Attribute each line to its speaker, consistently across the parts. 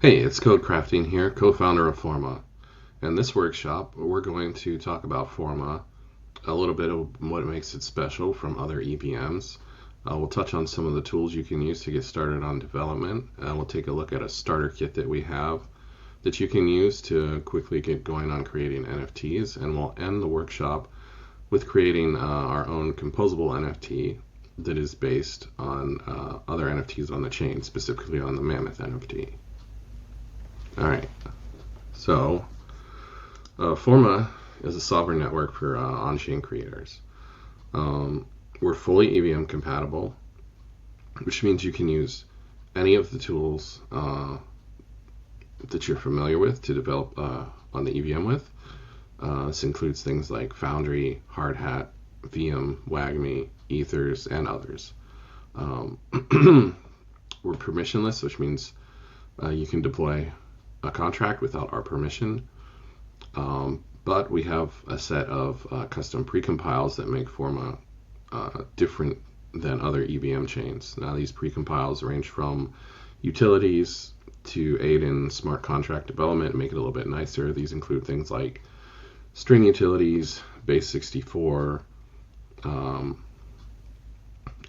Speaker 1: Hey, it's Code Crafting here, co-founder of Forma. In this workshop, we're going to talk about Forma, a little bit of what makes it special from other EVMs. We'll touch on some of the tools you can use to get started on development. We'll take a look at a starter kit that we have that you can use to quickly get going on creating NFTs. And we'll end the workshop with creating our own composable NFT that is based on other NFTs on the chain, specifically on the Mammoth NFT. All right, so Forma is a sovereign network for on-chain creators. We're fully EVM compatible, which means you can use any of the tools that you're familiar with to develop on the EVM with. This includes things like Foundry, Hardhat, VM, WAGMI, Ethers, and others. We're permissionless, which means you can deploy a contract without our permission, but we have a set of custom precompiles that make Forma different than other EVM chains. Now, these precompiles range from utilities to aid in smart contract development and make it a little bit nicer. These include things like string utilities, base64,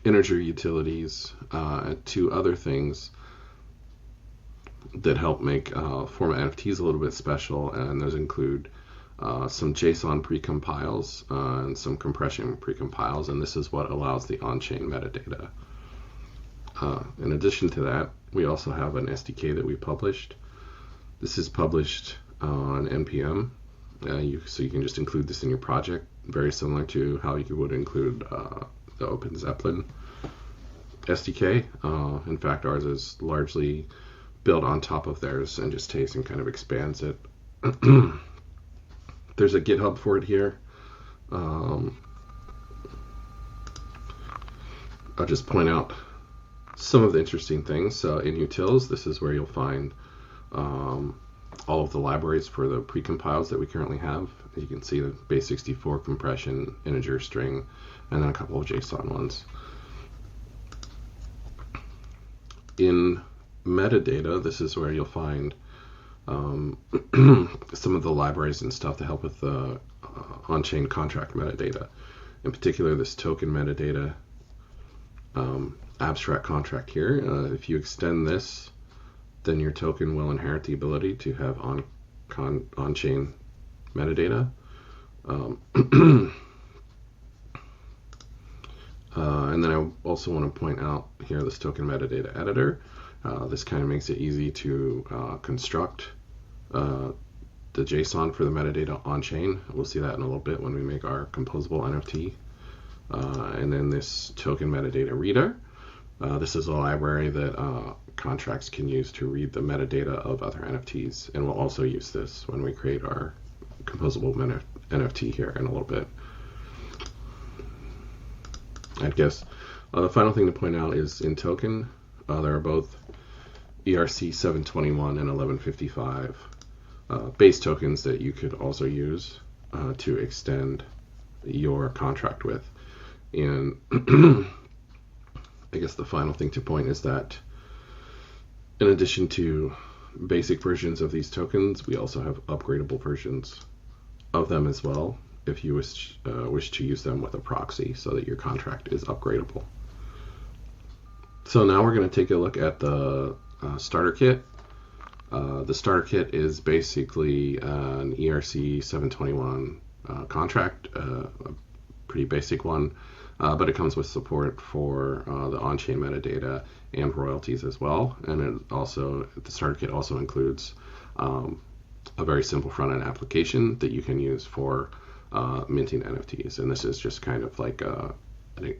Speaker 1: integer utilities, to other things that help make Forma NFTs a little bit special, and those include some JSON precompiles and some compression precompiles, and this is what allows the on-chain metadata. In addition to that, we also have an SDK that we published. This is published on NPM, so you can just include this in your project, very similar to how you would include the Open Zeppelin SDK. In fact, ours is largely built on top of theirs and just takes and kind of expands it. There's a GitHub for it here. I'll just point out some of the interesting things. In utils, this is where you'll find all of the libraries for the precompiles that we currently have. As you can see, the base64, compression, integer, string, and then a couple of JSON ones. In metadata, this is where you'll find some of the libraries and stuff to help with the on-chain contract metadata. In particular, this token metadata, abstract contract here. If you extend this, then your token will inherit the ability to have on-chain metadata. And then I also want to point out here this token metadata editor. This kind of makes it easy to construct the JSON for the metadata on-chain. We'll see that in a little bit when we make our composable NFT. And then this token metadata reader. This is a library that contracts can use to read the metadata of other NFTs. And we'll also use this when we create our composable NFT here in a little bit. I guess the final thing to point out is in token, there are both ERC 721 and 1155 base tokens that you could also use to extend your contract with. And I guess the final thing to point is that in addition to basic versions of these tokens, we also have upgradable versions of them as well, if you wish to use them with a proxy so that your contract is upgradable. So now we're going to take a look at the starter kit. The starter kit is basically an ERC 721 contract, a pretty basic one, but it comes with support for the on-chain metadata and royalties as well. And the starter kit also includes a very simple front-end application that you can use for minting NFTs. And this is just kind of like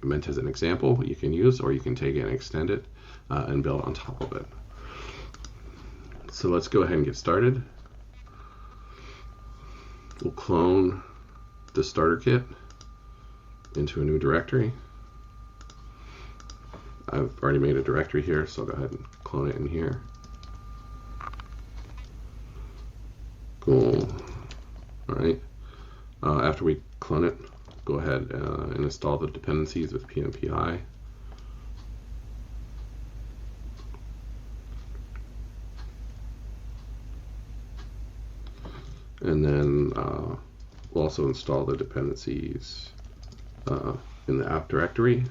Speaker 1: meant as an example you can use, or you can take it and extend it and build on top of it. So let's go ahead and get started. We'll clone the starter kit into a new directory. I've already made a directory here, so I'll go ahead and clone it in here. Cool. All right. After we clone it, go ahead and install the dependencies with PnPI. And then we'll also install the dependencies in the app directory.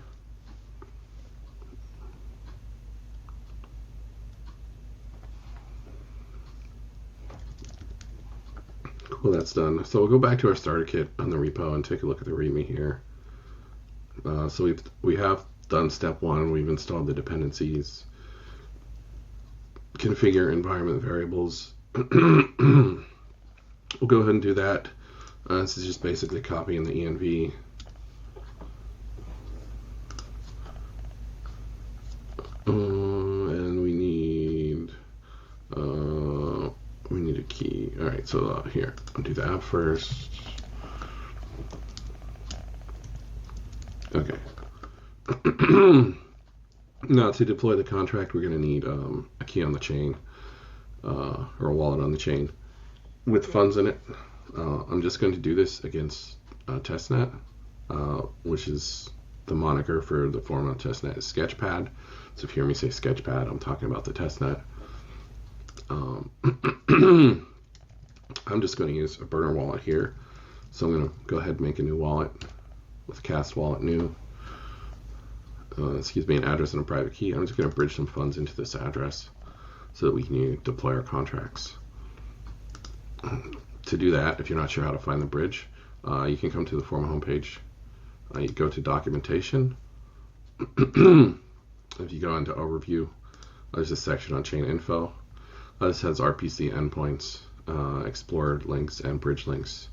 Speaker 1: Cool, that's done. So we'll go back to our starter kit on the repo and take a look at the README here. So we have done step one. We've installed the dependencies, configure environment variables. We'll go ahead and do that. This is just basically copying the env. And we need a key. All right, so here, I'll do the app first. Okay. Now to deploy the contract, we're going to need a key on the chain, or a wallet on the chain with funds in it. I'm just going to do this against testnet, which is the moniker for the Forma testnet is Sketchpad. So if you hear me say Sketchpad, I'm talking about the testnet. I'm just going to use a burner wallet here. So I'm going to go ahead and make a new wallet with cast wallet new. An address and a private key. I'm just going to bridge some funds into this address so that we can deploy our contracts. To do that, if you're not sure how to find the bridge, you can come to the Forma homepage. You go to documentation. If you go into overview, there's a section on chain info. This has RPC endpoints, explored links, and bridge links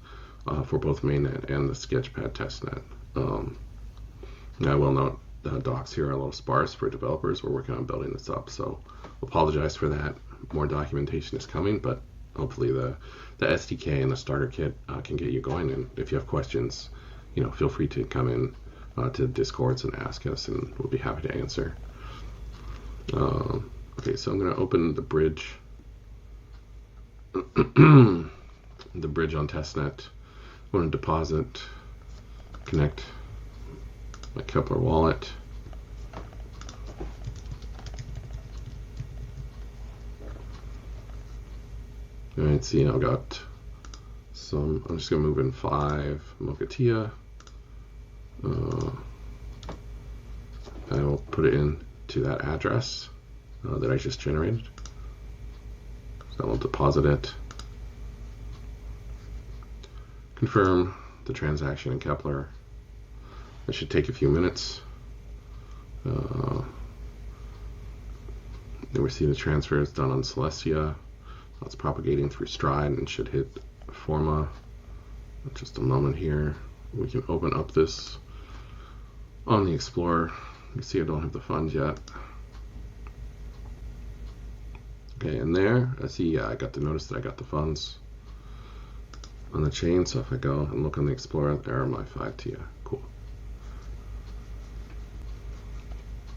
Speaker 1: for both mainnet and the Sketchpad testnet. I will note the docs here are a little sparse for developers. We're working on building this up, so apologize for that. More documentation is coming, but hopefully the SDK and the starter kit can get you going. And if you have questions, feel free to come in to the Discords and ask us, and we'll be happy to answer. Okay, so I'm going to open the bridge. The bridge on testnet. I want to deposit, connect my Kepler wallet. All right, see, I've got some. I'm just going to move in 5 Mochatia. I will put it in to that address that I just generated. So I will deposit it. Confirm the transaction in Kepler. It should take a few minutes. Then we see the transfer is done on Celestia. It's propagating through Stride and should hit Forma. Just a moment here. We can open up this on the Explorer. You can see I don't have the funds yet. Okay, and there, I see, I got the notice that I got the funds on the chain. So if I go and look on the Explorer, there are my 5 TIA. Cool.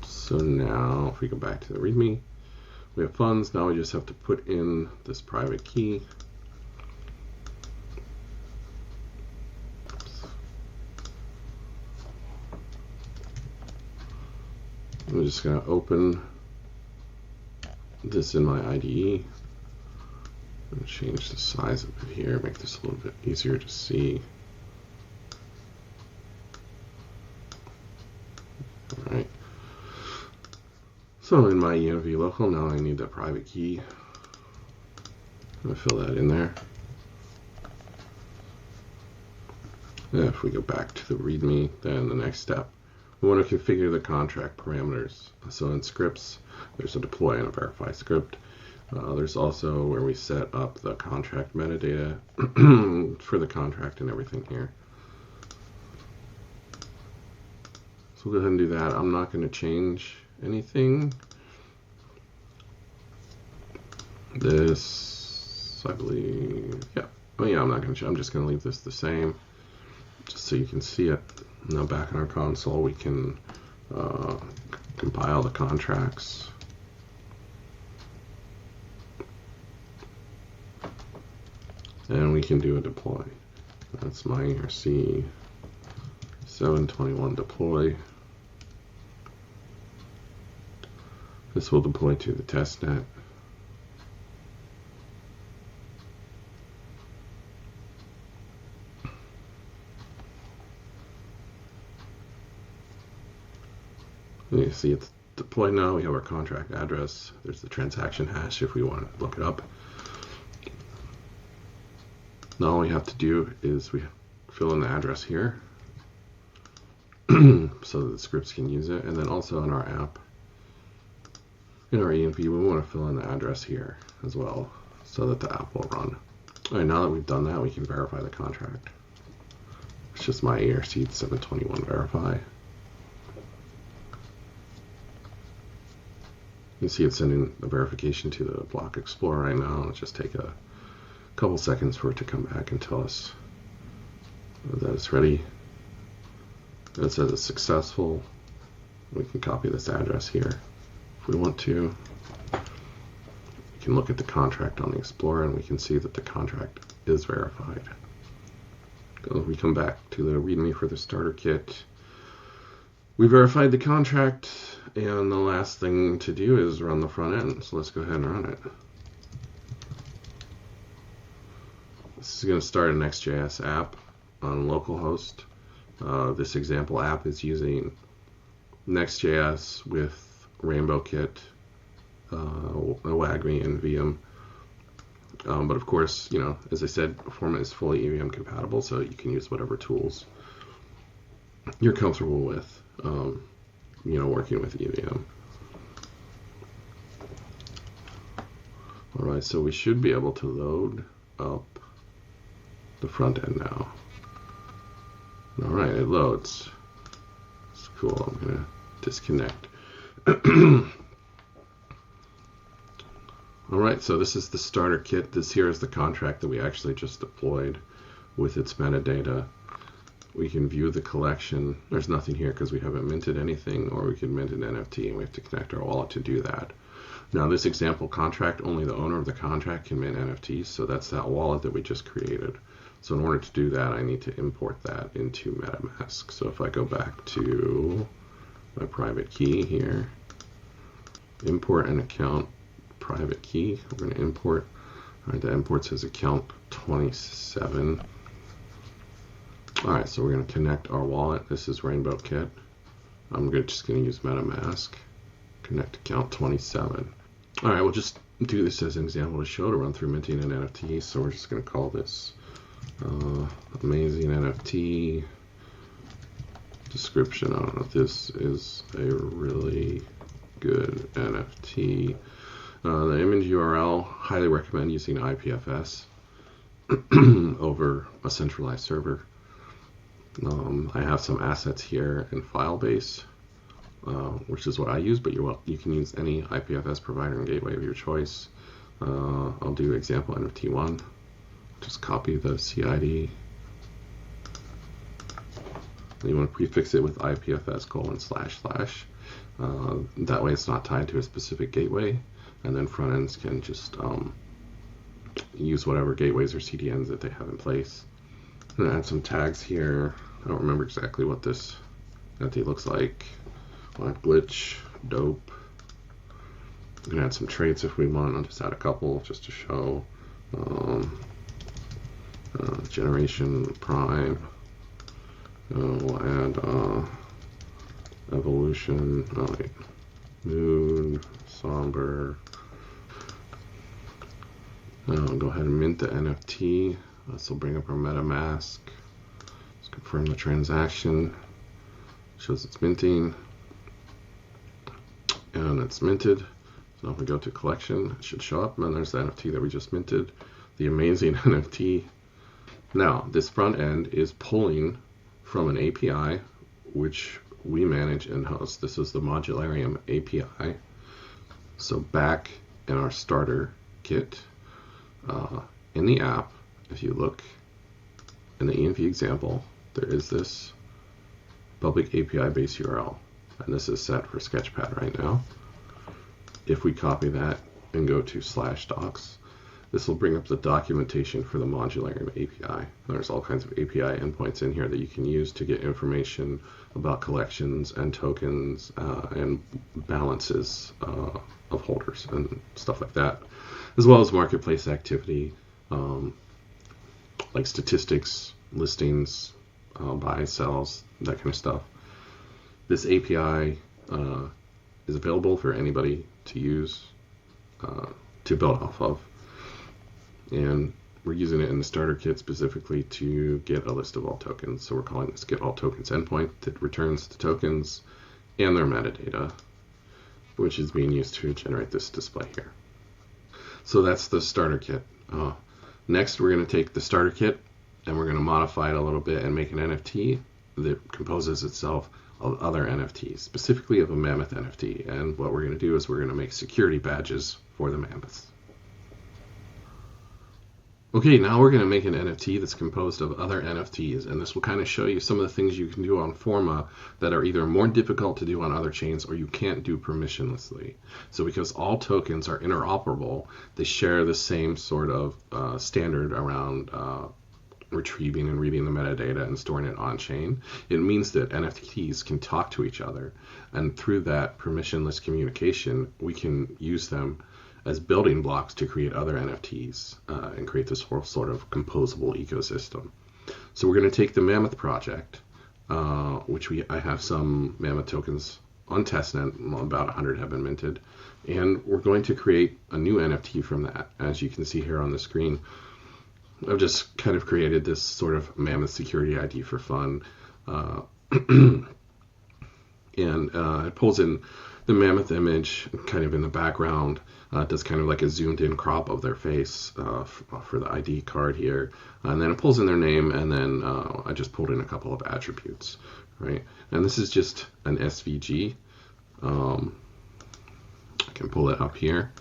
Speaker 1: So now, if we go back to the README, we have funds. Now we just have to put in this private key. I'm just going to open this in my IDE. I'm going to change the size of it here, make this a little bit easier to see. All right. So in my ENV local, now I need the private key. I'm going to fill that in there. And if we go back to the README, then the next step, we want to configure the contract parameters. So in scripts, there's a deploy and a verify script. There's also where we set up the contract metadata for the contract and everything here. So we'll go ahead and do that. I'm not going to change anything. This, I believe, yeah. Oh yeah, I'm not going to. I'm just going to leave this the same, just so you can see it. Now back in our console, we can compile the contracts. And we can do a deploy. That's my ERC 721 deploy. This will deploy to the testnet. You see it's deployed now. We have our contract address. There's the transaction hash if we want to look it up. Now all we have to do is we fill in the address here so that the scripts can use it. And then also in our app, in our ENV, we want to fill in the address here as well so that the app will run. All right, now that we've done that, we can verify the contract. It's just my ERC 721 verify. You see it's sending the verification to the Block Explorer right now. It'll just take a couple seconds for it to come back and tell us that it's ready. It says it's successful. We can copy this address here if we want to. We can look at the contract on the Explorer and we can see that the contract is verified. We come back to the README for the starter kit. We verified the contract, and the last thing to do is run the front end. So let's go ahead and run it. This is going to start a Next.js app on localhost. This example app is using Next.js with Rainbow Kit, WAGMI, and VM. But of course, you know, as I said, Forma is fully EVM compatible, so you can use whatever tools you're comfortable with, you know, working with EVM. All right, so we should be able to load up the front end now. All right, it loads. It's cool. I'm gonna disconnect. All right, so this is the starter kit. This here is the contract that we actually just deployed with its metadata. We can view the collection. There's nothing here because we haven't minted anything, or we can mint an NFT and we have to connect our wallet to do that. Now this example contract, only the owner of the contract can mint NFTs, so that's that wallet that we just created. So in order to do that, I need to import that into MetaMask. So if I go back to my private key here, import an account private key, we're going to import. All right, that imports as account 27. All right, so we're going to connect our wallet. This is Rainbow Kit. I'm just going to use MetaMask. Connect account 27. All right, we'll just do this as an example to show to run through minting an NFT. So we're just going to call this amazing NFT description. I don't know if this is a really good NFT. The image URL, highly recommend using IPFS over a centralized server. I have some assets here in Filebase, which is what I use, but you can use any IPFS provider and gateway of your choice. I'll do example NFT1. Just copy the CID. And you want to prefix it with IPFS : //. That way it's not tied to a specific gateway. And then front ends can just use whatever gateways or CDNs that they have in place. I'm gonna add some tags here. I don't remember exactly what this NFT looks like. Black glitch, dope. We can add some traits if we want. I'll just add a couple just to show. Generation prime. We'll add evolution. Mood, somber. I'll go ahead and mint the NFT. This will bring up our MetaMask. Let's confirm the transaction. Shows it's minting. And it's minted. So if we go to collection, it should show up. And then there's the NFT that we just minted. The amazing NFT. Now, this front end is pulling from an API, which we manage in-house. This is the Modularium API. So back in our starter kit, in the app, if you look in the ENV example, there is this public API base URL, and this is set for Sketchpad right now. If we copy that and go to /docs, this will bring up the documentation for the Modularium API. There's all kinds of API endpoints in here that you can use to get information about collections and tokens and balances of holders and stuff like that, as well as marketplace activity, like statistics, listings, buys, sells, that kind of stuff. This API is available for anybody to use, to build off of. And we're using it in the starter kit specifically to get a list of all tokens. So we're calling this get all tokens endpoint that returns the tokens and their metadata, which is being used to generate this display here. So that's the starter kit. Next, we're going to take the starter kit and we're going to modify it a little bit and make an NFT that composes itself of other NFTs, specifically of a Mammoth NFT. And what we're going to do is we're going to make security badges for the Mammoths. Okay, now we're going to make an NFT that's composed of other NFTs, and this will kind of show you some of the things you can do on Forma that are either more difficult to do on other chains or you can't do permissionlessly. So because all tokens are interoperable, they share the same sort of standard around retrieving and reading the metadata and storing it on chain. It means that NFTs can talk to each other, and through that permissionless communication, we can use them as building blocks to create other NFTs and create this whole sort of composable ecosystem. So we're going to take the Mammoth project, which I have some Mammoth tokens on testnet, about 100 have been minted, and we're going to create a new NFT from that. As you can see here on the screen, I've just kind of created this sort of Mammoth security ID for fun, and it pulls in the Mammoth image kind of in the background. Does kind of like a zoomed in crop of their face for the ID card here. And then it pulls in their name, and then I just pulled in a couple of attributes, right? And this is just an SVG. I can pull it up here.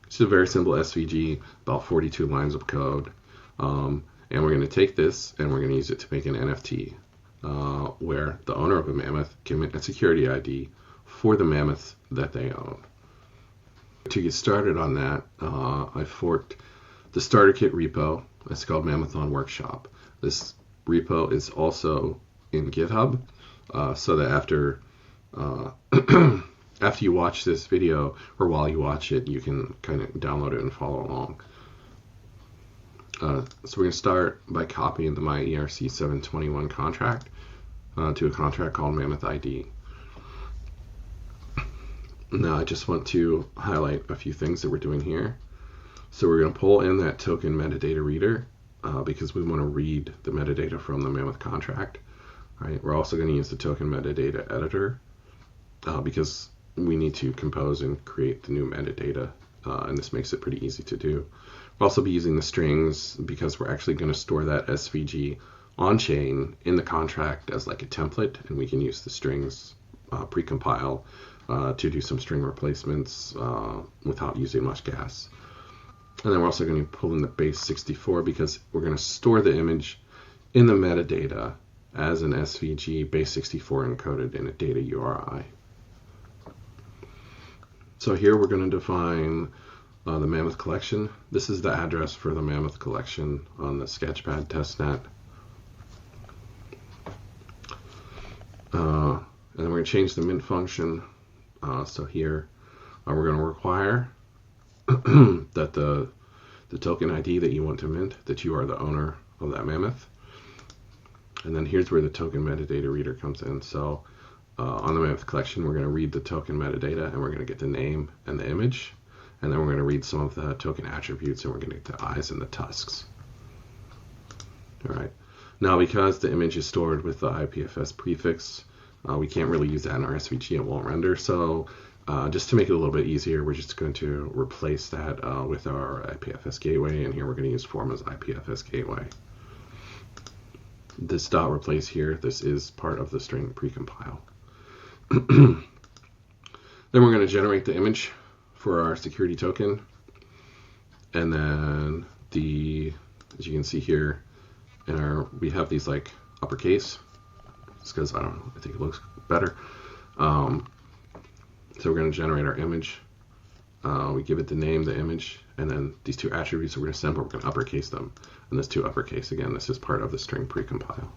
Speaker 1: It's a very simple SVG, about 42 lines of code. And we're going to take this and we're going to use it to make an NFT where the owner of a Mammoth can make a security ID for the Mammoth that they own. To get started on that, I forked the starter kit repo. It's called Mammothon Workshop. This repo is also in GitHub, so that after after you watch this video or while you watch it, you can kind of download it and follow along. So we're going to start by copying the my ERC 721 contract to a contract called Mammoth ID. Now I just want to highlight a few things that we're doing here. So we're going to pull in that token metadata reader because we want to read the metadata from the Mammoth contract. Right? We're also going to use the token metadata editor because we need to compose and create the new metadata, and this makes it pretty easy to do. We'll also be using the strings because we're actually going to store that SVG on chain in the contract as like a template, and we can use the strings precompile to do some string replacements without using much gas. And then we're also going to pull in the base 64 because we're going to store the image in the metadata as an SVG base 64 encoded in a data URI. So here we're going to define the Mammoth collection. This is the address for the Mammoth collection on the Sketchpad testnet. And then we're going to change the mint function. So here we're going to require that the token ID that you want to mint, that you are the owner of that Mammoth. And then here's where the token metadata reader comes in. So on the Mammoth collection, we're going to read the token metadata, and we're going to get the name and the image. And then we're going to read some of the token attributes, and we're going to get the eyes and the tusks. All right. Now, because the image is stored with the IPFS prefix, we can't really use that in our SVG. It won't render. So just to make it a little bit easier, we're just going to replace that with our IPFS gateway. And here we're going to use Forma's IPFS gateway. This dot replace here, this is part of the string precompile. Then we're going to generate the image for our security token. And then as you can see here, we have these like uppercase. Just because I think it looks better. So we're going to generate our image. We give it the name, the image, and then these two attributes we're going to send, but we're going to uppercase them. And this two uppercase, again, this is part of the string precompile.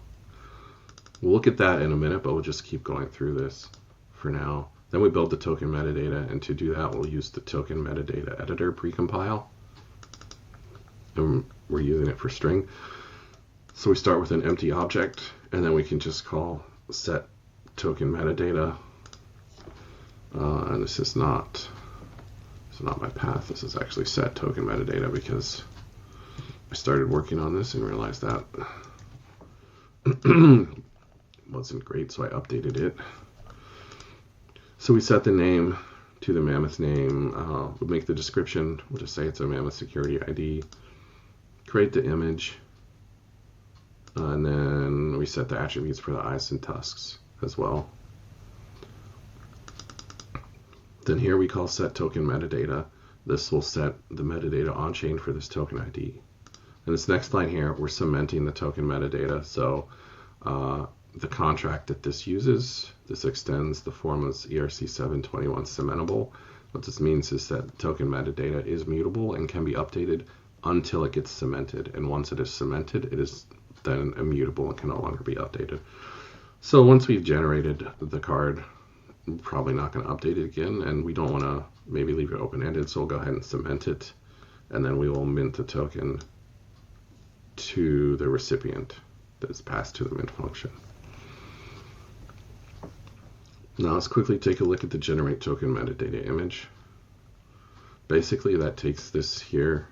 Speaker 1: We'll look at that in a minute, but we'll just keep going through this for now. Then we build the token metadata, and to do that, we'll use the token metadata editor precompile. And we're using it for string. So we start with an empty object, and then we can just call set token metadata And this is not my path. This is actually set token metadata, because I started working on this and realized that wasn't great, so I updated it. So we set the name to the Mammoth name. We'll make the description. We'll just say it's a Mammoth security ID. Create the image. And then we set the attributes for the eyes and tusks as well. Then here we call set token metadata. This will set the metadata on chain for this token ID. And this next line here, we're cementing the token metadata. So the contract that this uses, this extends the Forma's ERC721 cementable. What this means is that token metadata is mutable and can be updated until it gets cemented. And once it is cemented, it is then immutable and can no longer be updated. So once we've generated the card, we're probably not going to update it again, and we don't want to maybe leave it open-ended, so we'll go ahead and cement it, and then we will mint the token to the recipient that is passed to the mint function. Now let's quickly take a look at the generate token metadata image. Basically that takes this here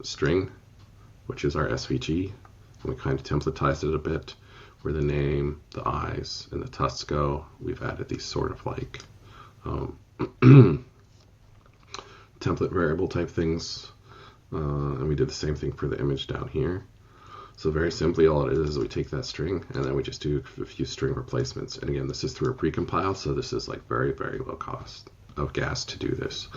Speaker 1: string, which is our SVG, and we kind of templatized it a bit, where the name, the eyes, and the tusks go. We've added these sort of like template variable type things, and we did the same thing for the image down here. So very simply, all it is we take that string and then we just do a few string replacements. And again, this is through a precompile, so this is like very, very low cost of gas to do this.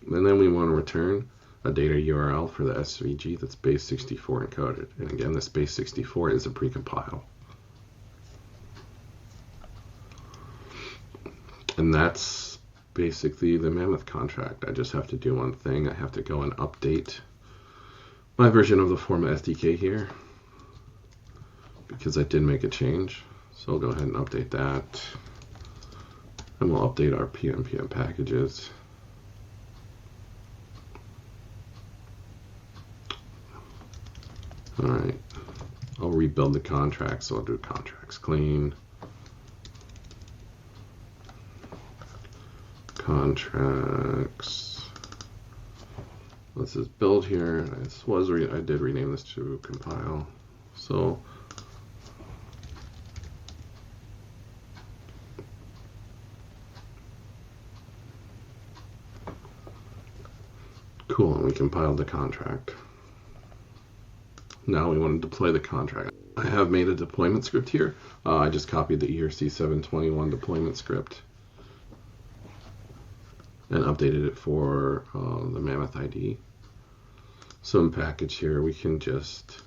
Speaker 1: And then we want to return a data URL for the SVG that's base 64 encoded. And again, this base 64 is a precompile. And that's basically the Mammoth contract. I just have to do one thing. I have to go and update my version of the Forma SDK here, because I did make a change. So I'll go ahead and update that. And we'll update our PNPM packages. All right, I'll rebuild the contract, so I'll do contracts clean. Contracts. Let's just build here. I did rename this to compile. So cool, and we compiled the contract. Now we want to deploy the contract. I have made a deployment script here. I just copied the ERC721 deployment script and updated it for the Mammoth ID. So in package here, we can just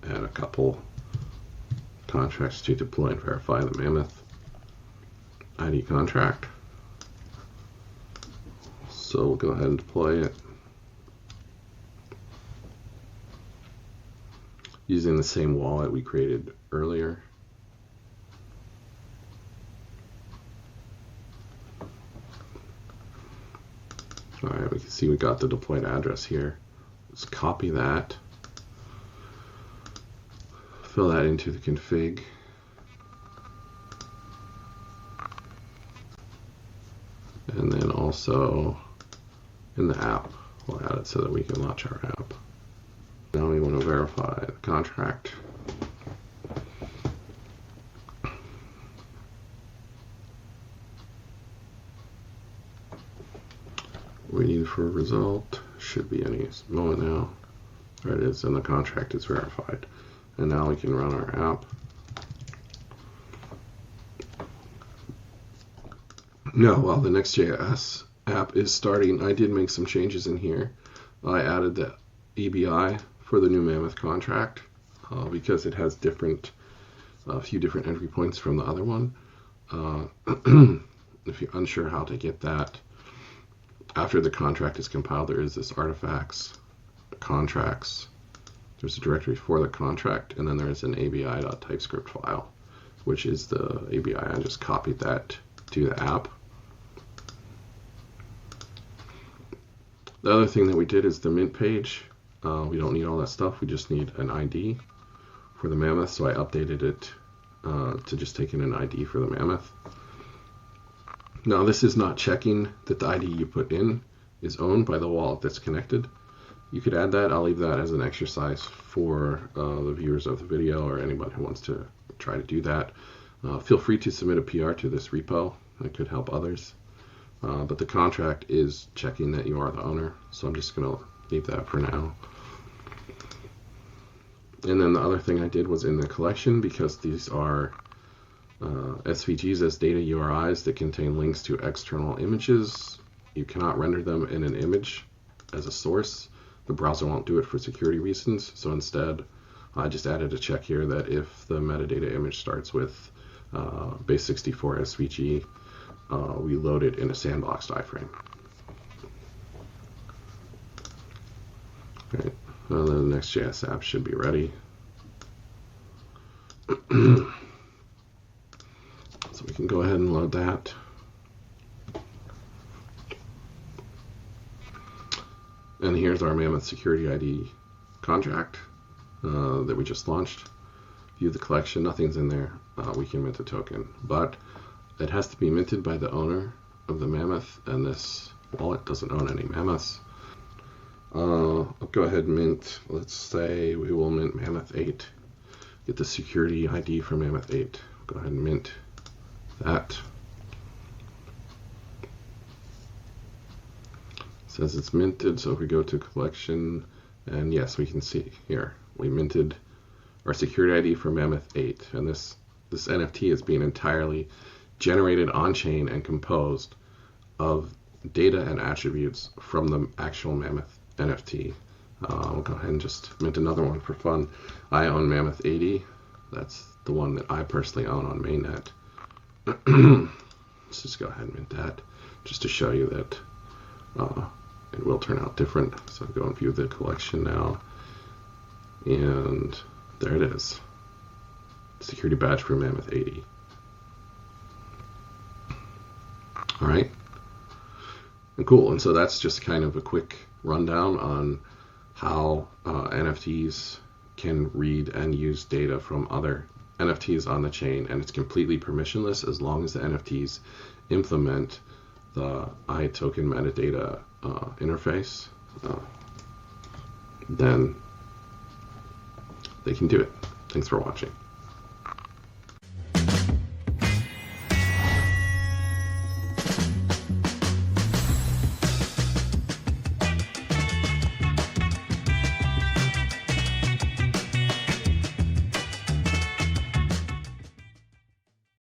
Speaker 1: add a couple contracts to deploy and verify the Mammoth ID contract. So we'll go ahead and deploy it using the same wallet we created earlier. All right, we can see we got the deployed address here. Let's copy that, fill that into the config, and then also in the app, we'll add it so that we can launch our app. Now we want to verify the contract. Waiting for a result. Should be any moment now. There it is, and the contract is verified. And now we can run our app. Now, while the Next.js app is starting, I did make some changes in here. I added the EBI for the new Mammoth contract because it has a few different entry points from the other one. If you're unsure how to get that, after the contract is compiled, there is this artifacts, contracts. There's a directory for the contract, and then there's an abi.typescript file, which is the ABI. I just copied that to the app. The other thing that we did is the mint page. We don't need all that stuff. We just need an ID for the Mammoth, so I updated it to just take in an ID for the Mammoth. Now, this is not checking that the ID you put in is owned by the wallet that's connected. You could add that. I'll leave that as an exercise for the viewers of the video or anybody who wants to try to do that. Feel free to submit a PR to this repo. That could help others. But the contract is checking that you are the owner, so I'm just going to leave that for now. And then the other thing I did was in the collection, because these are SVGs as data URIs that contain links to external images. You cannot render them in an image as a source. The browser won't do it for security reasons, so instead I just added a check here that if the metadata image starts with base64 SVG, we load it in a sandboxed iframe. All right. The Next.js app should be ready. So we can go ahead and load that. And here's our Mammoth Security ID contract that we just launched. View the collection, nothing's in there. We can mint a token, but it has to be minted by the owner of the Mammoth, and this wallet doesn't own any Mammoths. I'll go ahead and mint, let's say we will mint Mammoth 8. Get the security ID for Mammoth 8. Go ahead and mint that. It says it's minted, so if we go to collection, and yes, we can see here, we minted our security ID for Mammoth 8, and this NFT is being entirely generated on-chain and composed of data and attributes from the actual Mammoth NFT. We'll go ahead and just mint another one for fun. I own Mammoth 80. That's the one that I personally own on mainnet. Let's just go ahead and mint that, just to show you that it will turn out different. So go and view the collection now, and there it is. Security badge for Mammoth 80. All right, and cool. And so that's just kind of a quick rundown on how NFTs can read and use data from other NFTs on the chain, and it's completely permissionless as long as the NFTs implement the iToken metadata interface. Then they can do it. Thanks for watching.